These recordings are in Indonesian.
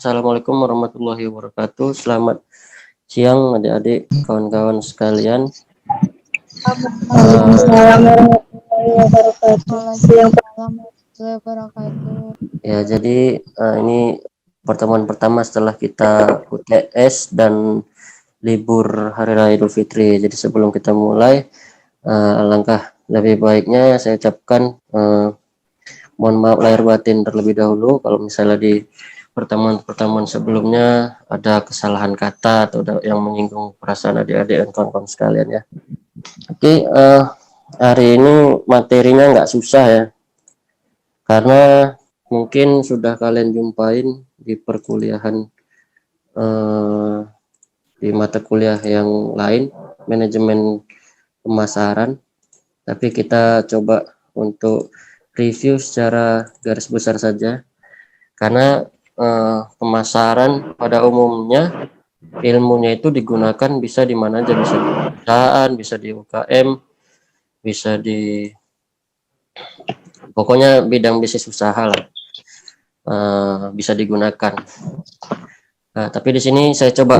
Assalamualaikum warahmatullahi wabarakatuh. Selamat siang adik-adik, kawan-kawan sekalian. Assalamualaikum warahmatullahi wabarakatuh. Ya, jadi ini pertemuan pertama setelah kita UTS dan libur Hari Raya Idul Fitri. Jadi sebelum kita mulai, alangkah lebih baiknya saya ucapkan mohon maaf lahir batin terlebih dahulu kalau misalnya di pertemuan-pertemuan sebelumnya ada kesalahan kata atau yang menyinggung perasaan adik-adik dan kawan-kawan sekalian ya. Oke, hari ini materinya nggak susah ya, karena mungkin sudah kalian jumpain di perkuliahan di mata kuliah yang lain, manajemen pemasaran. Tapi kita coba untuk review secara garis besar saja, karena pemasaran pada umumnya ilmunya itu digunakan bisa di mana aja, bisa di perusahaan, bisa di UKM, bisa di pokoknya bidang bisnis usaha lah, bisa digunakan. Nah, tapi di sini saya coba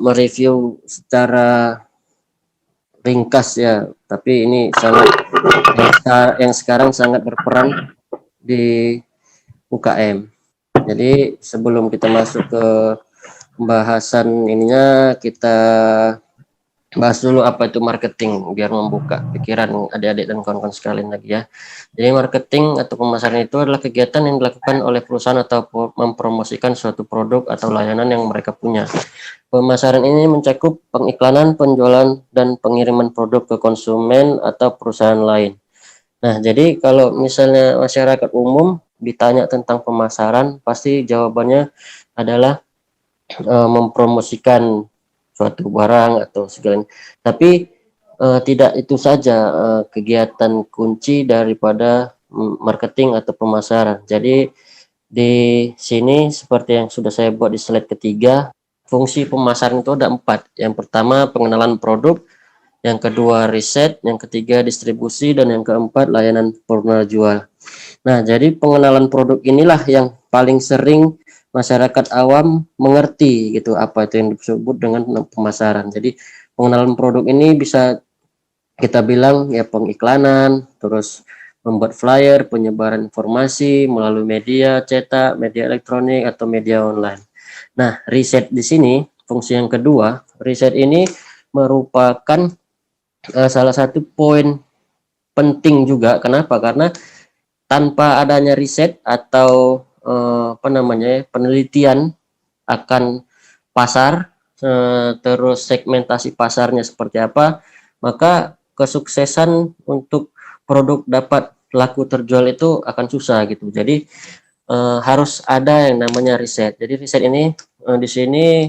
mereview secara ringkas ya, tapi ini sangat yang sekarang sangat berperan di UKM. Jadi sebelum kita masuk ke pembahasan ininya, kita bahas dulu apa itu marketing biar membuka pikiran adik-adik dan kawan-kawan sekalian lagi ya. Jadi marketing atau pemasaran itu adalah kegiatan yang dilakukan oleh perusahaan atau mempromosikan suatu produk atau layanan yang mereka punya. Pemasaran ini mencakup pengiklanan, penjualan, dan pengiriman produk ke konsumen atau perusahaan lain. Nah, jadi kalau misalnya masyarakat umum ditanya tentang pemasaran, pasti jawabannya adalah mempromosikan suatu barang atau segala. Tapi tidak itu saja kegiatan kunci daripada marketing atau pemasaran. Jadi di sini seperti yang sudah saya buat di slide ketiga, fungsi pemasaran itu ada 4. Yang pertama pengenalan produk, yang kedua riset, yang ketiga distribusi, dan yang keempat layanan purna jual. Nah, jadi pengenalan produk inilah yang paling sering masyarakat awam mengerti gitu apa itu yang disebut dengan pemasaran. Jadi pengenalan produk ini bisa kita bilang ya pengiklanan, terus membuat flyer, penyebaran informasi melalui media cetak, media elektronik atau media online. Nah, riset di sini fungsi yang kedua, riset ini merupakan salah satu poin penting juga. Kenapa? Karena tanpa adanya riset atau penelitian akan pasar, terus segmentasi pasarnya seperti apa, maka kesuksesan untuk produk dapat laku terjual itu akan susah gitu. Jadi harus ada yang namanya riset. Jadi riset ini di sini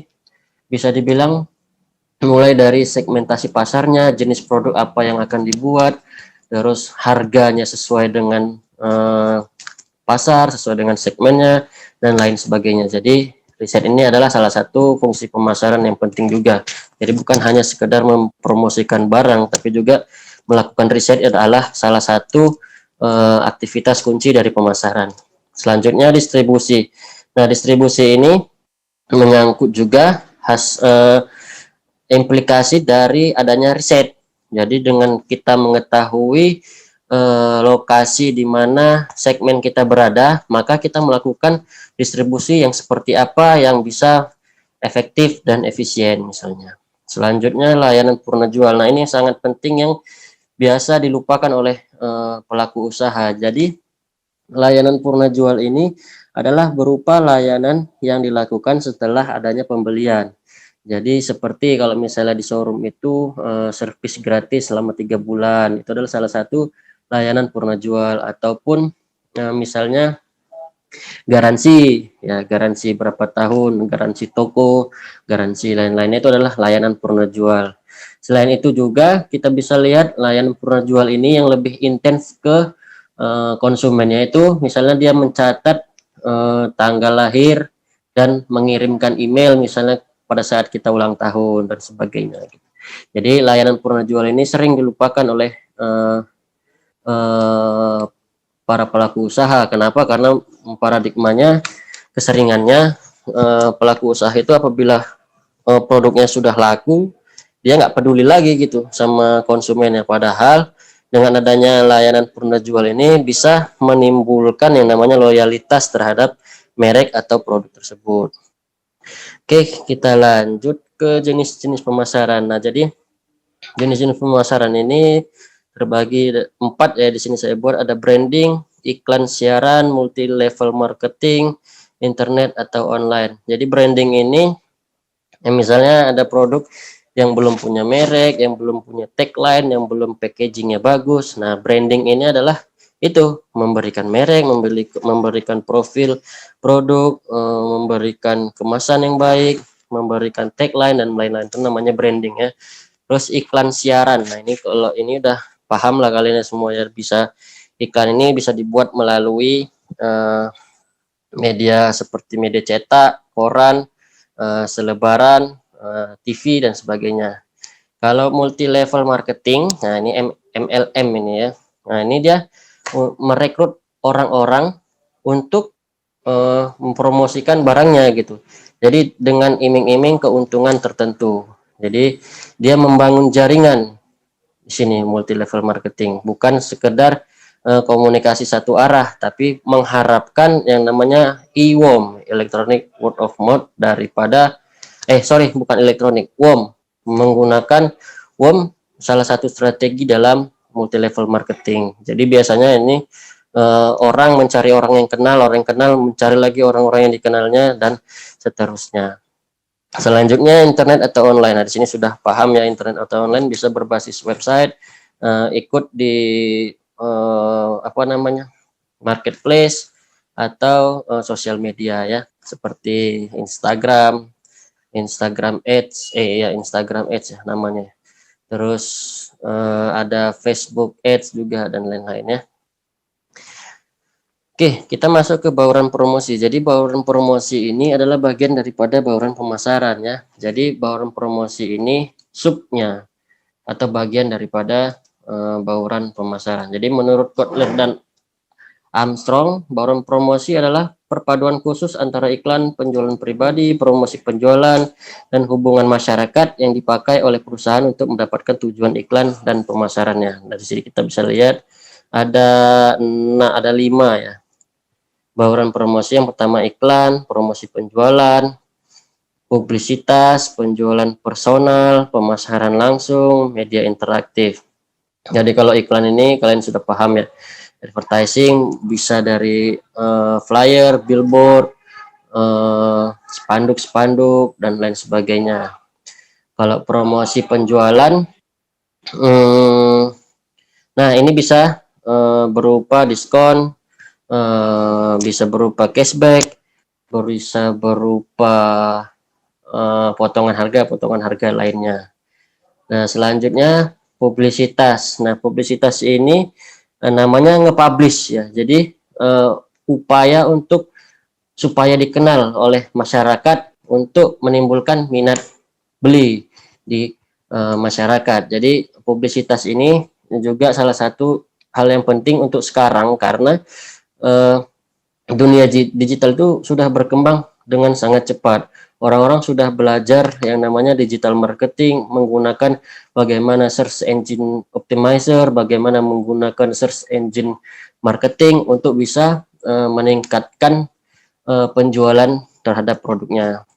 bisa dibilang mulai dari segmentasi pasarnya, jenis produk apa yang akan dibuat, terus harganya sesuai dengan pasar, sesuai dengan segmennya, dan lain sebagainya. Jadi riset ini adalah salah satu fungsi pemasaran yang penting juga. Jadi bukan hanya sekedar mempromosikan barang, tapi juga melakukan riset adalah salah satu aktivitas kunci dari pemasaran. Selanjutnya distribusi. Nah, distribusi ini menyangkut juga implikasi dari adanya riset. Jadi dengan kita mengetahui lokasi di mana segmen kita berada, maka kita melakukan distribusi yang seperti apa yang bisa efektif dan efisien misalnya. Selanjutnya layanan purna jual. Nah, ini sangat penting yang biasa dilupakan oleh pelaku usaha. Jadi layanan purna jual ini adalah berupa layanan yang dilakukan setelah adanya pembelian. Jadi seperti kalau misalnya di showroom itu servis gratis selama 3 bulan, itu adalah salah satu layanan purna jual. Ataupun misalnya garansi, ya garansi berapa tahun, garansi toko, garansi lain-lainnya, itu adalah layanan purna jual. Selain itu juga kita bisa lihat layanan purna jual ini yang lebih intens ke konsumennya, itu misalnya dia mencatat tanggal lahir dan mengirimkan email misalnya pada saat kita ulang tahun dan sebagainya. Jadi layanan purna jual ini sering dilupakan oleh para pelaku usaha. Kenapa? Karena paradigmanya keseringannya pelaku usaha itu apabila produknya sudah laku, dia nggak peduli lagi gitu sama konsumennya. Padahal dengan adanya layanan purna jual ini bisa menimbulkan yang namanya loyalitas terhadap merek atau produk tersebut. Oke, kita lanjut ke jenis-jenis pemasaran. Nah, jadi jenis-jenis pemasaran ini terbagi 4 ya, di sini saya buat ada branding, iklan siaran, multi level marketing, internet atau online. Jadi branding ini misalnya ada produk yang belum punya merek, yang belum punya tagline, yang belum packagingnya bagus. Nah, branding ini adalah itu memberikan merek, memberikan profil produk, memberikan kemasan yang baik, memberikan tagline dan lain-lain, itu namanya branding ya. Terus iklan siaran. Nah, ini kalau ini udah paham lah kalian ya semua ya, bisa iklan ini bisa dibuat melalui media seperti media cetak, koran, selebaran, TV dan sebagainya. Kalau multi level marketing, nah ini MLM ini ya. Nah, ini dia merekrut orang-orang untuk mempromosikan barangnya gitu. Jadi dengan iming-iming keuntungan tertentu. Jadi dia membangun jaringan di sini multi level marketing, bukan sekedar komunikasi satu arah, tapi mengharapkan yang namanya EWOM, electronic word of mouth, daripada bukan elektronik, WOM, menggunakan WOM salah satu strategi dalam multi level marketing. Jadi biasanya ini orang mencari orang yang kenal mencari lagi orang-orang yang dikenalnya dan seterusnya. Selanjutnya internet atau online. Nah, di sini sudah paham ya, internet atau online bisa berbasis website, ikut di marketplace atau sosial media ya, seperti Instagram Ads ya namanya. Terus ada Facebook Ads juga dan lain-lain ya. Oke, kita masuk ke bauran promosi. Jadi bauran promosi ini adalah bagian daripada bauran pemasaran ya. Jadi bauran promosi ini subnya atau bagian daripada bauran pemasaran. Jadi menurut Kotler dan Armstrong, bauran promosi adalah perpaduan khusus antara iklan, penjualan pribadi, promosi penjualan, dan hubungan masyarakat yang dipakai oleh perusahaan untuk mendapatkan tujuan iklan dan pemasarannya. Dari sini kita bisa lihat ada 5 ya. Bauran promosi yang pertama iklan, promosi penjualan, publisitas, penjualan personal, pemasaran langsung, media interaktif. Jadi kalau iklan ini kalian sudah paham ya, advertising bisa dari flyer, billboard, spanduk-spanduk dan lain sebagainya. Kalau promosi penjualan, nah ini bisa berupa diskon, bisa berupa cashback, bisa berupa potongan harga lainnya. Nah, selanjutnya publisitas. Nah, publisitas ini namanya nge-publish ya. Jadi upaya untuk supaya dikenal oleh masyarakat untuk menimbulkan minat beli di masyarakat. Jadi publisitas ini juga salah satu hal yang penting untuk sekarang, karena dunia digital itu sudah berkembang dengan sangat cepat. Orang-orang sudah belajar yang namanya digital marketing, menggunakan bagaimana search engine optimizer, bagaimana menggunakan search engine marketing untuk bisa meningkatkan penjualan terhadap produknya.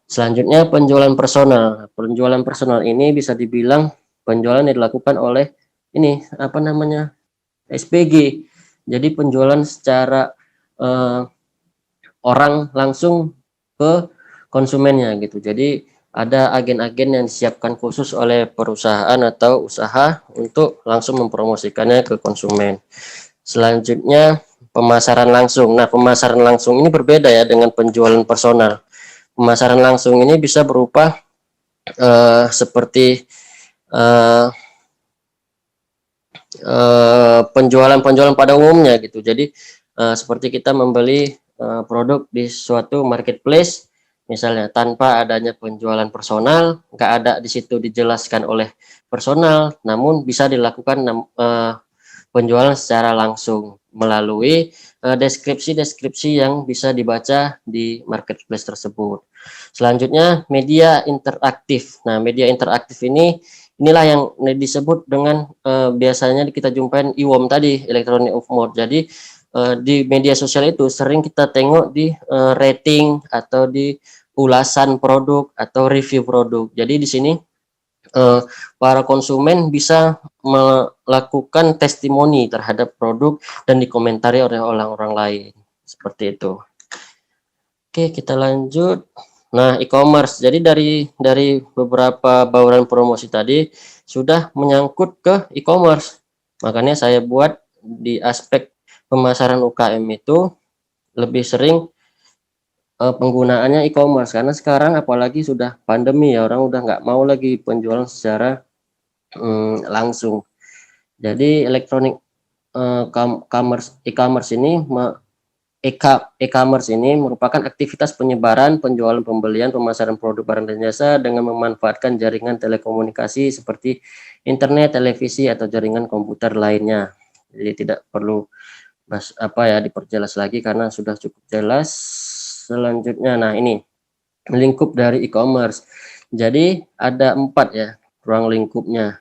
Selanjutnya penjualan personal. Penjualan personal ini bisa dibilang penjualan yang dilakukan oleh SPG. Jadi penjualan secara orang langsung ke konsumennya gitu. Jadi ada agen-agen yang disiapkan khusus oleh perusahaan atau usaha untuk langsung mempromosikannya ke konsumen. Selanjutnya pemasaran langsung. Nah, pemasaran langsung ini berbeda ya dengan penjualan personal. Pemasaran langsung ini bisa berupa seperti penjualan pada umumnya gitu. Jadi seperti kita membeli produk di suatu marketplace misalnya, tanpa adanya penjualan personal, nggak ada di situ dijelaskan oleh personal, namun bisa dilakukan penjualan secara langsung melalui deskripsi-deskripsi yang bisa dibaca di marketplace tersebut. Selanjutnya media interaktif. Nah, media interaktif inilah yang disebut dengan biasanya kita jumpain IWOM tadi, electronic of mode. Jadi di media sosial itu sering kita tengok di rating atau di ulasan produk atau review produk. Jadi di sini para konsumen bisa melakukan testimoni terhadap produk dan dikomentari oleh orang-orang lain. Seperti itu. Oke, kita lanjut. Nah, e-commerce. Jadi dari beberapa bauran promosi tadi sudah menyangkut ke e-commerce. Makanya saya buat di aspek pemasaran UKM itu lebih sering penggunaannya e-commerce, karena sekarang apalagi sudah pandemi ya, orang udah nggak mau lagi penjualan secara langsung. Jadi elektronik e-commerce ini e-commerce ini merupakan aktivitas penyebaran, penjualan, pembelian, pemasaran produk barang dan jasa dengan memanfaatkan jaringan telekomunikasi seperti internet, televisi atau jaringan komputer lainnya. Jadi tidak perlu diperjelas lagi karena sudah cukup jelas. Selanjutnya, nah ini lingkup dari e-commerce. Jadi ada 4 ya ruang lingkupnya.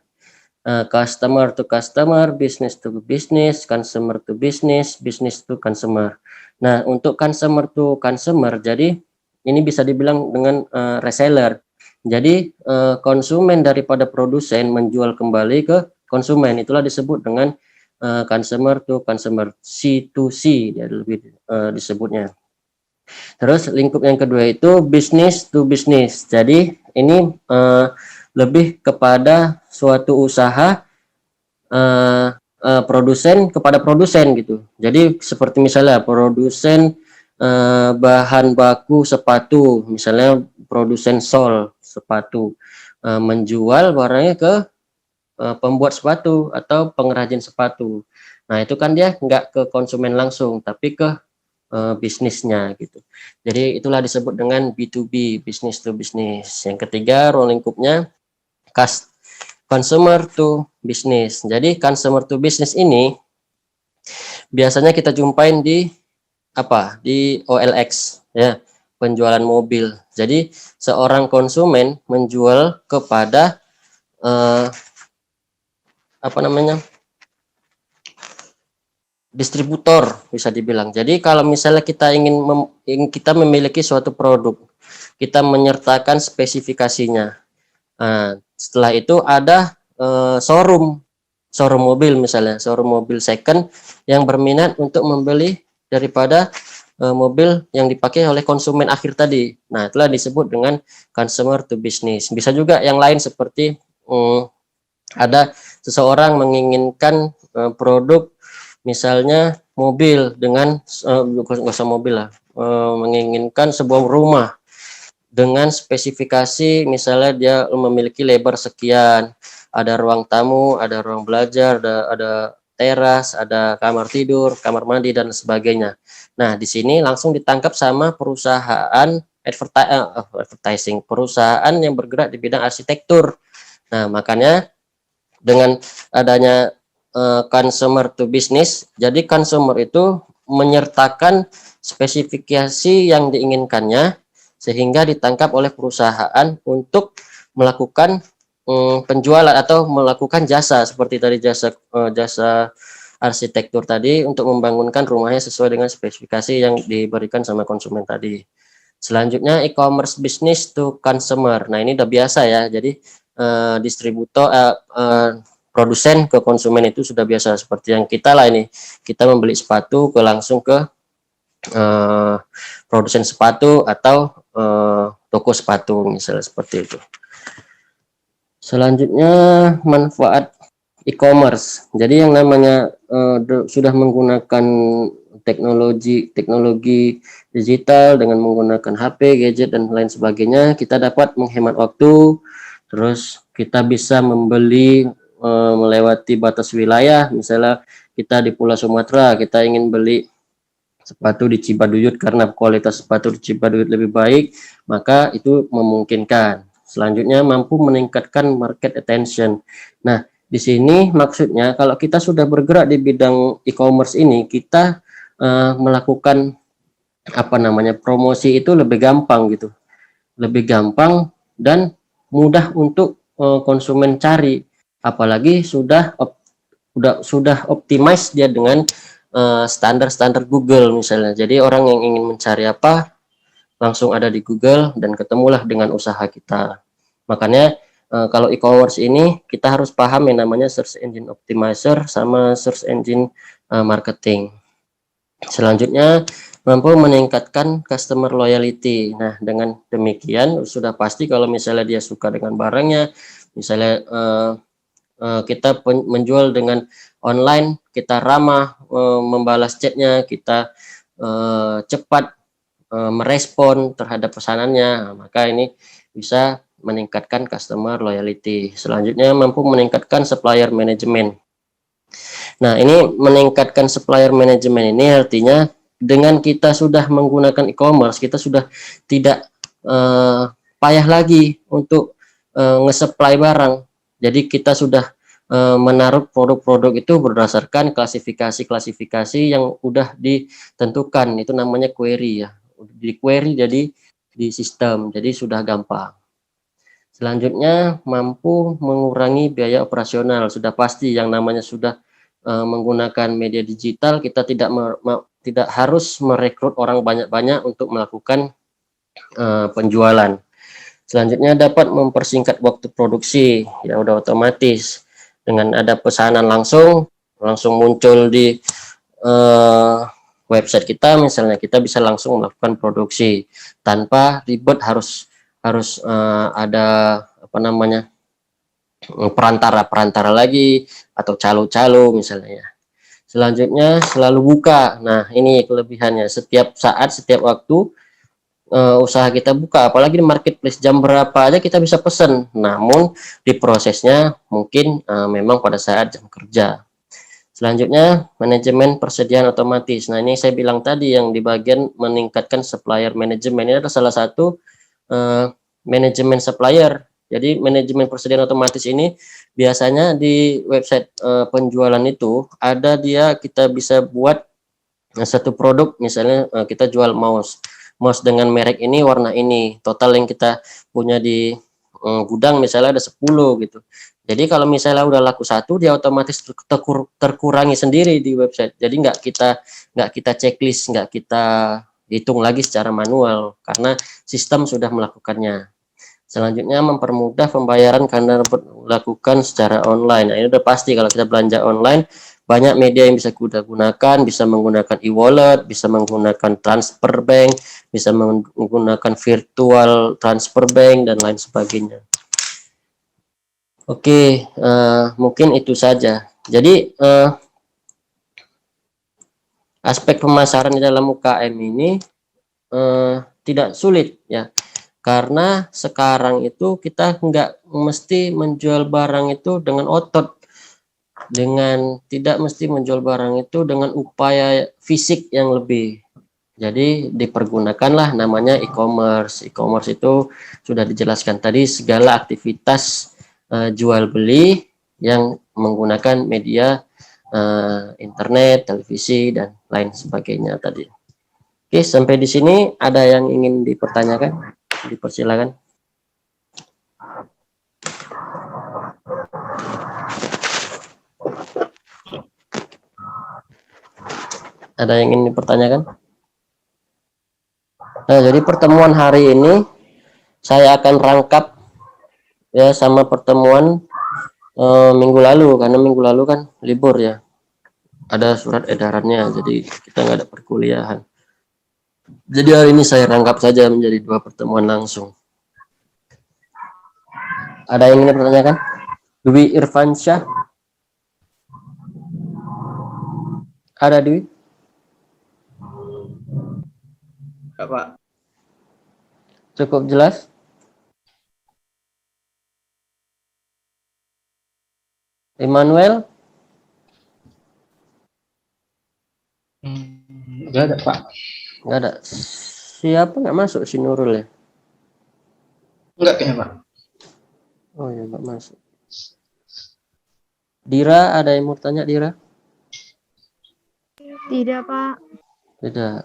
Customer to customer, business to business, consumer to business, business to consumer. Nah, untuk consumer to consumer, jadi ini bisa dibilang dengan reseller. Jadi konsumen daripada produsen menjual kembali ke konsumen, itulah disebut dengan consumer to consumer, C2C ya lebih disebutnya. Terus lingkup yang kedua itu business to business. Jadi ini lebih kepada suatu usaha produsen kepada produsen gitu. Jadi seperti misalnya produsen bahan baku sepatu, misalnya produsen sol sepatu menjual barangnya ke pembuat sepatu atau pengrajin sepatu. Nah, itu kan dia nggak ke konsumen langsung, tapi ke bisnisnya gitu. Jadi itulah disebut dengan B2B, business to business. Yang ketiga ruang lingkupnya consumer to business. Jadi consumer to business ini biasanya kita jumpain di di OLX ya, penjualan mobil. Jadi seorang konsumen menjual kepada distributor bisa dibilang. Jadi kalau misalnya kita ingin kita memiliki suatu produk, kita menyertakan spesifikasinya. Nah, setelah itu ada showroom mobil, misalnya showroom mobil second yang berminat untuk membeli daripada mobil yang dipakai oleh konsumen akhir tadi. Nah, itulah disebut dengan consumer to business. Bisa juga yang lain seperti ada seseorang menginginkan produk misalnya mobil dengan nggak usah mobil lah, menginginkan sebuah rumah dengan spesifikasi misalnya dia memiliki lebar sekian, ada ruang tamu, ada ruang belajar, ada teras, ada kamar tidur, kamar mandi dan sebagainya. Nah, di sini langsung ditangkap sama perusahaan advertising, perusahaan yang bergerak di bidang arsitektur. Nah, makanya dengan adanya consumer to business, jadi consumer itu menyertakan spesifikasi yang diinginkannya sehingga ditangkap oleh perusahaan untuk melakukan penjualan atau melakukan jasa seperti tadi jasa arsitektur tadi untuk membangunkan rumahnya sesuai dengan spesifikasi yang diberikan sama konsumen tadi. Selanjutnya e-commerce business to consumer. Nah, ini udah biasa ya. Jadi distributor produsen ke konsumen itu sudah biasa, seperti yang kita lah ini, kita membeli sepatu langsung ke produsen sepatu atau toko sepatu misalnya seperti itu. Selanjutnya manfaat e-commerce. Jadi yang namanya sudah menggunakan teknologi digital dengan menggunakan HP, gadget dan lain sebagainya, kita dapat menghemat waktu, terus kita bisa membeli melewati batas wilayah. Misalnya kita di Pulau Sumatera, kita ingin beli sepatu di Cibaduyut karena kualitas sepatu di Cibaduyut lebih baik, maka itu memungkinkan. Selanjutnya mampu meningkatkan market attention. Nah, Di sini maksudnya kalau kita sudah bergerak di bidang e-commerce ini, kita melakukan apa namanya promosi itu lebih gampang gitu, lebih gampang dan mudah untuk konsumen cari, apalagi sudah optimize dia dengan standar-standar Google misalnya. Jadi orang yang ingin mencari apa langsung ada di Google dan ketemulah dengan usaha kita. Makanya kalau e-commerce ini kita harus paham yang namanya search engine optimizer sama search engine marketing. Selanjutnya mampu meningkatkan customer loyalty. Nah, dengan demikian sudah pasti kalau misalnya dia suka dengan barangnya, misalnya kita menjual dengan online, kita ramah membalas chatnya, kita cepat merespon terhadap pesanannya, maka ini bisa meningkatkan customer loyalty. Selanjutnya mampu meningkatkan supplier management. Nah, ini meningkatkan supplier management ini artinya dengan kita sudah menggunakan e-commerce, kita sudah tidak payah lagi untuk nge-supply barang. Jadi kita sudah menaruh produk-produk itu berdasarkan klasifikasi-klasifikasi yang udah ditentukan. Itu namanya query ya. Di query jadi di sistem, jadi sudah gampang. Selanjutnya mampu mengurangi biaya operasional. Sudah pasti yang namanya sudah menggunakan media digital, kita tidak harus merekrut orang banyak-banyak untuk melakukan penjualan. Selanjutnya dapat mempersingkat waktu produksi, ya udah otomatis dengan ada pesanan langsung muncul di website kita, misalnya kita bisa langsung melakukan produksi tanpa ribet harus ada apa namanya perantara lagi atau calo-calo misalnya. Selanjutnya selalu buka. Nah, ini kelebihannya, setiap saat, setiap waktu usaha kita buka, apalagi di marketplace, jam berapa aja kita bisa pesan, namun di prosesnya mungkin memang pada saat jam kerja. Selanjutnya manajemen persediaan otomatis. Nah, ini saya bilang tadi yang di bagian meningkatkan supplier management, ini adalah salah satu manajemen supplier. Jadi manajemen persediaan otomatis ini biasanya di website penjualan itu ada, dia kita bisa buat satu produk, misalnya kita jual mouse dengan merek ini, warna ini, total yang kita punya di gudang misalnya ada 10 gitu. Jadi kalau misalnya udah laku satu, dia otomatis terkurangi sendiri di website. Jadi nggak kita checklist, nggak kita hitung lagi secara manual karena sistem sudah melakukannya. Selanjutnya mempermudah pembayaran karena dilakukan secara online. Nah, ini udah pasti kalau kita belanja online banyak media yang bisa kita gunakan, bisa menggunakan e-wallet, bisa menggunakan transfer bank, bisa menggunakan virtual transfer bank dan lain sebagainya. Oke, mungkin itu saja. Jadi aspek pemasaran di dalam UKM ini tidak sulit ya. Karena sekarang itu kita nggak mesti menjual barang itu dengan otot, tidak mesti menjual barang itu dengan upaya fisik yang lebih. Jadi dipergunakanlah namanya e-commerce. E-commerce itu sudah dijelaskan tadi, segala aktivitas jual beli yang menggunakan media internet, televisi dan lain sebagainya tadi. Oke, sampai di sini ada yang ingin dipertanyakan? Dipersilakan. Ada yang ingin dipertanyakan? Nah, jadi pertemuan hari ini saya akan rangkap ya sama pertemuan minggu lalu, karena minggu lalu kan libur ya. Ada surat edarannya, jadi kita nggak ada perkuliahan. Jadi hari ini saya rangkap saja menjadi 2 pertemuan langsung. Ada yang ingin dipertanyakan? Dwi Irfansyah? Ada Dwi? Pak. Cukup jelas? Immanuel? Enggak ada, Pak. Nggak ada. Siapa nggak masuk? Si Nurul ya? Enggak kayaknya, Pak. Oh ya, nggak masuk. Dira, ada yang mau tanya Dira? Tidak, Pak. Tidak.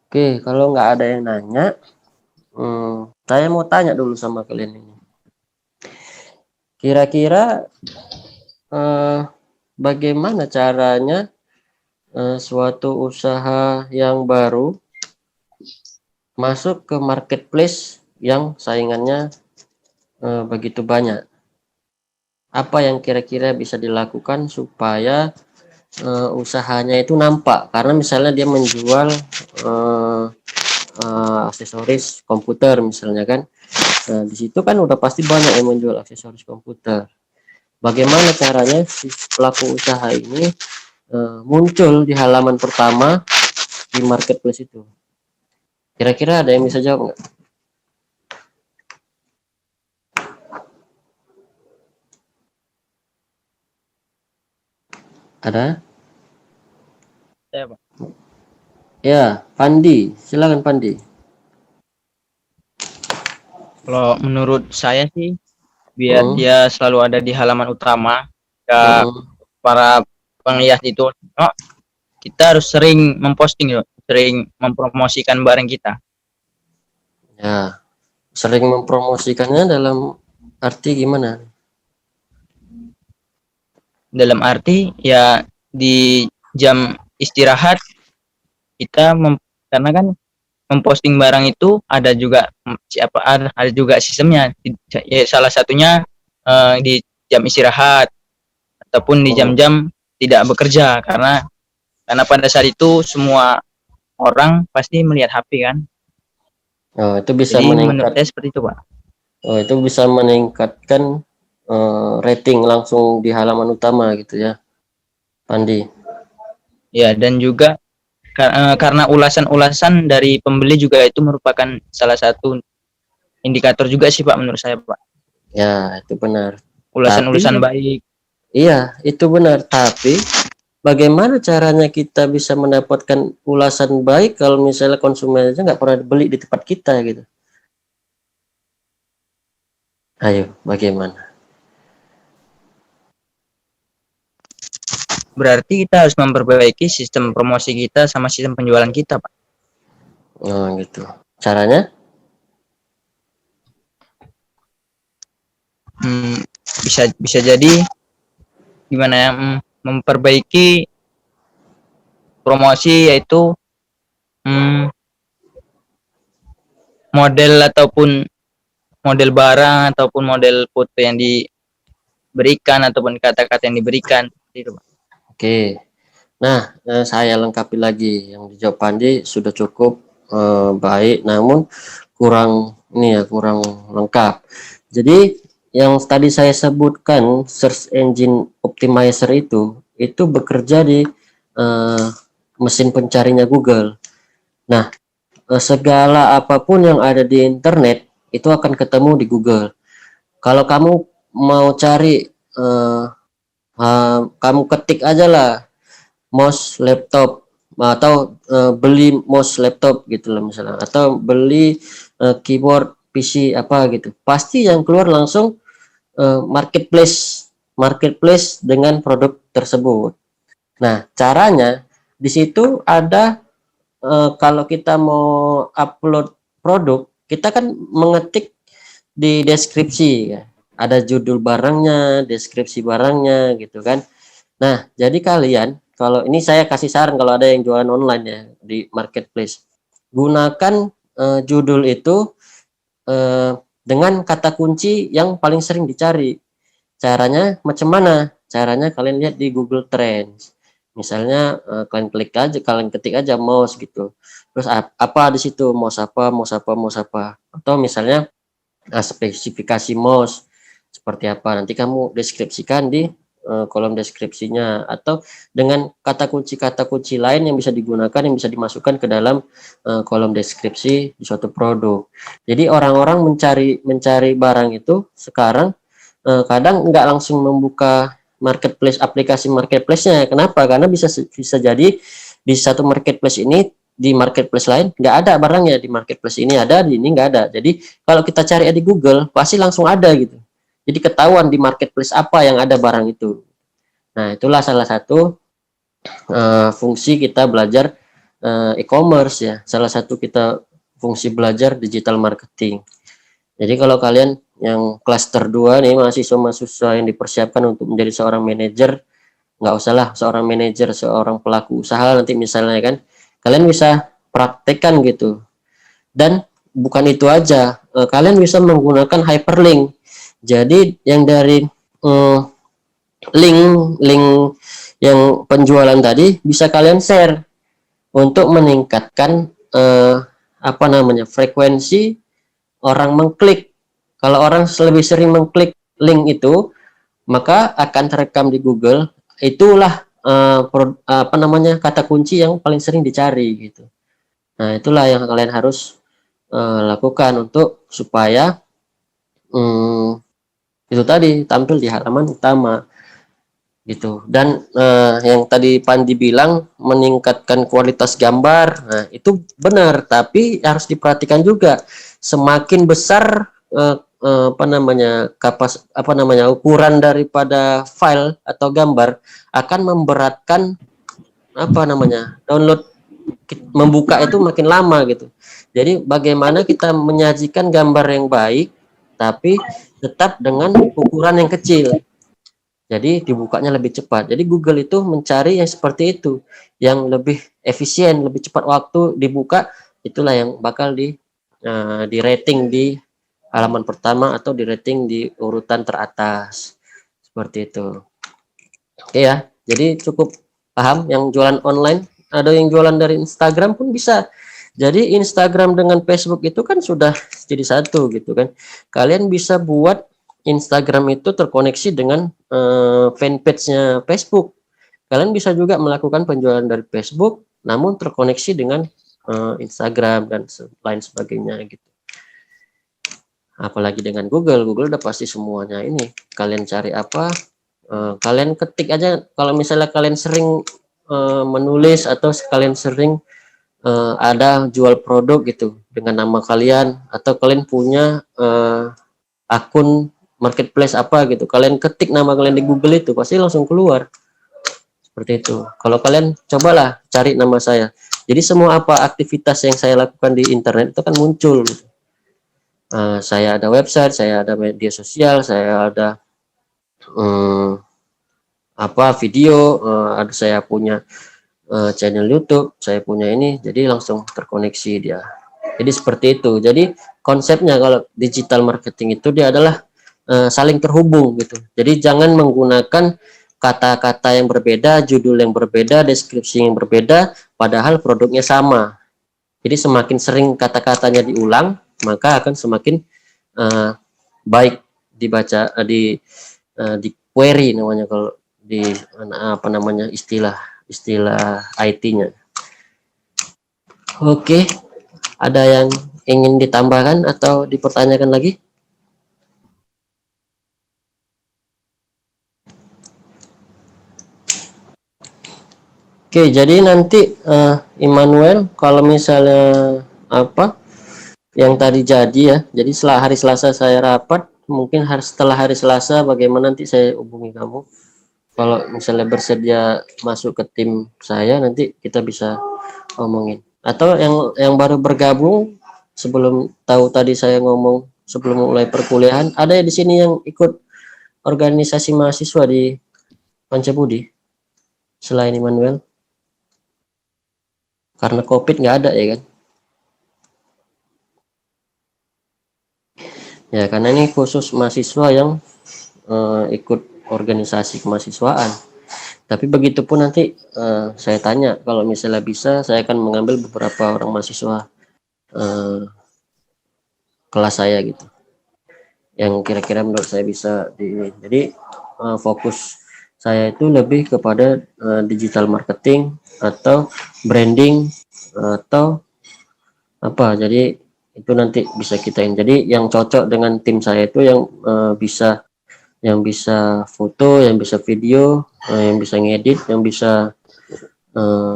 Oke, kalau nggak ada yang nanya, saya mau tanya dulu sama kalian ini. Kira-kira bagaimana caranya suatu usaha yang baru masuk ke marketplace yang saingannya begitu banyak? Apa yang kira-kira bisa dilakukan supaya usahanya itu nampak? Karena misalnya dia menjual aksesoris komputer misalnya kan. Nah, di situ kan udah pasti banyak yang menjual aksesoris komputer. Bagaimana caranya si pelaku usaha ini muncul di halaman pertama di marketplace itu? Kira-kira ada yang bisa jawab nggak? Ada? Saya, Pak. Ya, Pandi. Silakan Pandi. Kalau menurut saya sih, biar dia selalu ada di halaman utama, ya para penglihat itu, kita harus sering memposting, sering mempromosikan barang kita. Ya, sering mempromosikannya dalam arti gimana? Dalam arti ya di jam istirahat kita karena kan memposting barang itu ada juga ada juga sistemnya. Ya, salah satunya di jam istirahat ataupun di jam-jam tidak bekerja, karena pada saat itu semua orang pasti melihat HP kan. Oh, itu bisa Jadi menurut meningkat. saya seperti itu, Pak. Oh, itu bisa meningkatkan rating langsung di halaman utama gitu ya, Pandi. Ya, dan juga karena ulasan-ulasan dari pembeli juga itu merupakan salah satu indikator juga sih, Pak, menurut saya, Pak. Ya, itu benar. Ulasan-ulasan baik. Iya, itu benar. Tapi bagaimana caranya kita bisa mendapatkan ulasan baik kalau misalnya konsumen aja nggak pernah beli di tempat kita gitu? Ayo, bagaimana? Berarti kita harus memperbaiki sistem promosi kita sama sistem penjualan kita, Pak. Oh, gitu. Caranya? Bisa jadi gimana ya, memperbaiki promosi, yaitu model ataupun model barang ataupun model foto yang diberikan ataupun kata-kata yang diberikan gitu, Pak. Oke. Nah, saya lengkapi lagi. Yang dijawab Pandi sudah cukup baik, namun kurang kurang lengkap. Jadi yang tadi saya sebutkan search engine optimizer itu bekerja di mesin pencarinya Google. Nah, segala apapun yang ada di internet itu akan ketemu di Google. Kalau kamu mau cari kamu ketik aja lah mouse laptop atau beli mouse laptop gitu lah misalnya, atau beli keyboard PC apa gitu, pasti yang keluar langsung marketplace dengan produk tersebut. Nah, caranya di situ ada kalau kita mau upload produk, kita kan mengetik di deskripsi ya. Ada judul barangnya, deskripsi barangnya gitu kan. Nah, jadi kalian, kalau ini saya kasih saran kalau ada yang jualan online ya di marketplace, gunakan judul itu dengan kata kunci yang paling sering dicari. Caranya macam mana? Caranya kalian lihat di Google Trends. Misalnya kalian klik aja, kalian ketik aja mouse gitu. Terus apa di situ? Mouse apa, mouse apa, mouse apa. Atau misalnya spesifikasi mouse seperti apa. Nanti kamu deskripsikan di kolom deskripsinya, atau dengan kata kunci lain yang bisa digunakan, yang bisa dimasukkan ke dalam kolom deskripsi di suatu produk. Jadi orang-orang mencari barang itu sekarang kadang nggak langsung membuka marketplace, aplikasi marketplace-nya. Kenapa? Karena bisa jadi di satu marketplace ini, di marketplace lain nggak ada barangnya, di marketplace ini ada, di ini nggak ada. Jadi kalau kita cari di Google pasti langsung ada gitu. Jadi ketahuan di marketplace apa yang ada barang itu. Nah, itulah salah satu fungsi kita belajar e-commerce ya. Salah satu kita fungsi belajar digital marketing. Jadi kalau kalian yang klaster 2 nih, mahasiswa-mahasiswa yang dipersiapkan untuk menjadi seorang manajer, nggak usahlah seorang manajer, seorang pelaku usaha nanti misalnya kan, kalian bisa praktekkan gitu. Dan bukan itu aja, kalian bisa menggunakan hyperlink. Jadi yang dari link link yang penjualan tadi bisa kalian share untuk meningkatkan frekuensi orang mengklik. Kalau orang lebih sering mengklik link itu, maka akan terekam di Google. Itulah kata kunci yang paling sering dicari gitu. Nah, itulah yang kalian harus lakukan untuk supaya itu tadi tampil di halaman utama gitu. Dan yang tadi Pandi bilang meningkatkan kualitas gambar, nah itu benar, tapi harus diperhatikan juga semakin besar ukuran daripada file atau gambar akan memberatkan download, membuka itu makin lama gitu. Jadi bagaimana kita menyajikan gambar yang baik tapi tetap dengan ukuran yang kecil. Jadi dibukanya lebih cepat. Jadi Google itu mencari yang seperti itu, yang lebih efisien, lebih cepat waktu dibuka, itulah yang bakal di rating di halaman pertama atau di rating di urutan teratas. Seperti itu. Oke ya. Jadi cukup paham yang jualan online, ada yang jualan dari Instagram pun bisa. Jadi Instagram dengan Facebook itu kan sudah jadi satu gitu kan. Kalian bisa buat Instagram itu terkoneksi dengan fanpage-nya Facebook. Kalian bisa juga melakukan penjualan dari Facebook, namun terkoneksi dengan Instagram dan lain sebagainya gitu. Apalagi dengan Google udah pasti semuanya ini. Kalian cari apa, kalian ketik aja. Kalau misalnya kalian sering menulis atau kalian sering ada jual produk gitu dengan nama kalian, atau kalian punya akun marketplace apa gitu, kalian ketik nama kalian di Google itu pasti langsung keluar seperti itu. Kalau kalian cobalah cari nama saya, jadi semua apa aktivitas yang saya lakukan di internet itu kan muncul gitu. Saya ada website, saya ada media sosial, saya ada video, ada saya punya channel YouTube, saya punya ini, jadi langsung terkoneksi dia. Jadi seperti itu. Jadi konsepnya kalau digital marketing itu dia adalah saling terhubung gitu. Jadi jangan menggunakan kata-kata yang berbeda, judul yang berbeda, deskripsi yang berbeda, padahal produknya sama. Jadi semakin sering kata-katanya diulang, maka akan semakin baik dibaca, di query namanya kalau di istilah IT-nya. Oke, ada yang ingin ditambahkan atau dipertanyakan lagi? Oke, jadi nanti Immanuel kalau misalnya yang tadi jadi ya, jadi setelah hari Selasa saya rapat, mungkin setelah hari Selasa bagaimana nanti saya hubungi kamu. Kalau misalnya bersedia masuk ke tim saya, nanti kita bisa ngomongin. Atau yang baru bergabung, sebelum tahu tadi saya ngomong sebelum mulai perkuliahan, ada di sini yang ikut organisasi mahasiswa di Pancabudi selain Immanuel? Karena COVID nggak ada ya kan? Ya karena ini khusus mahasiswa yang ikut organisasi kemahasiswaan. Tapi begitu pun nanti saya tanya, kalau misalnya bisa saya akan mengambil beberapa orang mahasiswa kelas saya gitu, yang kira-kira menurut saya bisa jadi fokus saya itu lebih kepada digital marketing atau branding atau apa. Jadi itu nanti bisa kita jadi yang cocok dengan tim saya itu yang bisa foto, yang bisa video, yang bisa ngedit, yang bisa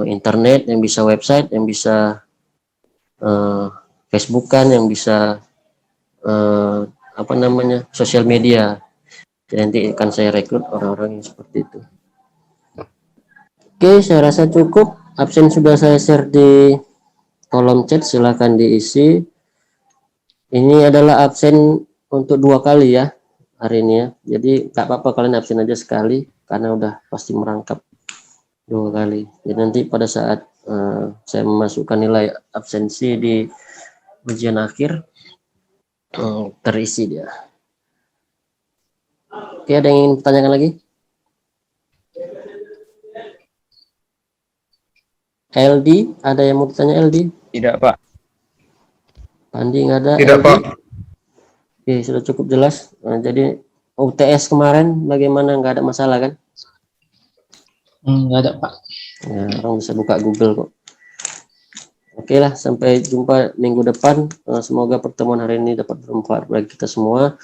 internet, yang bisa website, yang bisa Facebookan, yang bisa sosial media. Jadi nanti akan saya rekrut orang-orang yang seperti itu. Oke, saya rasa cukup. Absen sudah saya share di kolom chat, silakan diisi. Ini adalah absen untuk 2 kali ya hari ini ya. Jadi nggak apa-apa kalian absen aja sekali karena udah pasti merangkap 2 kali. Jadi nanti pada saat saya memasukkan nilai absensi di ujian akhir terisi dia. Oke, ada yang ingin ditanyakan lagi? LD, ada yang mau ditanya LD? Tidak, Pak. Pandi nggak ada? Tidak, LD? Pak. Oke, sudah cukup jelas. Jadi UTS kemarin bagaimana, nggak ada masalah kan? Nggak ada, Pak. Ya, orang bisa buka Google kok. Oke lah, sampai jumpa minggu depan. Semoga pertemuan hari ini dapat bermanfaat bagi kita semua.